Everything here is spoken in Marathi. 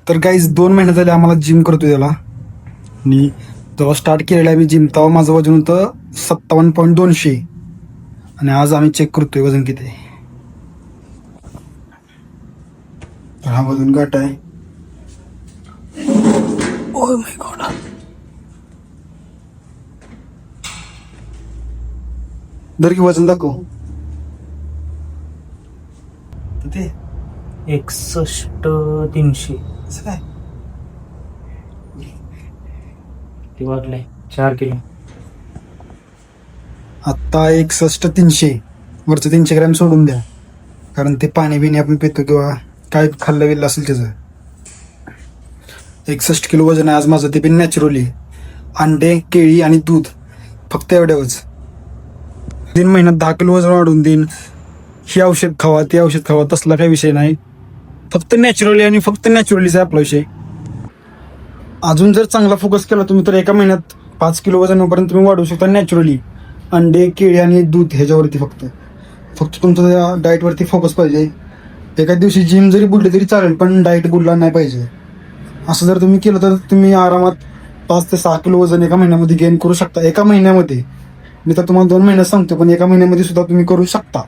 तर गाईज 2 महिने झाले आम्हाला जिम करतोय त्याला. आणि जेव्हा स्टार्ट केलेला आहे मी जिम तेव्हा माझं वजन होतं 57.200 आणि आज आम्ही चेक करतोय वजन किती आहे. तर हा वजन गाठ आहे. Oh my God. दर की वजन दाखव. ते 61,300 असं काय ते वाढलंय 4 किलो. आत्ता 61,300 वरचं 300 ग्रॅम सोडून द्या, कारण ते पाणी बिणी आपण पितो किंवा काय खाल्लं बिल्लं असेल त्याचं. 61 किलो वजन आहे आज माझं, ते पण नॅचरली. अंडे, केळी आणि दूध, फक्त एवढ्यावरच. 3 महिन्यात 10 किलो वजन वाढून देईन. ही औषध खावा, ते औषध खावा, तसला काही विषय नाही. फक्त नॅचरली आणि फक्त नॅचरलीच आहे आपला विषय. अजून जर चांगला फोकस केला तुम्ही तर एका महिन्यात 5 किलो वजनापर्यंत तुम्ही वाढवू शकता नॅचरली. अंडे, केळी आणि दूध ह्याच्यावरती फक्त तुमचं डाएटवरती फोकस पाहिजे. एका दिवशी जिम जरी बुडली तरी चालेल, पण डाएट बुडला नाही पाहिजे. असं जर तुम्ही केलं तर तुम्ही आरामात 5 ते 6 किलो वजन एका महिन्यामध्ये गेन करू शकता. एका महिन्यामध्ये, मी तर तुम्हाला 2 महिन्यात सांगतो, पण एका महिन्यामध्ये सुद्धा तुम्ही करू शकता.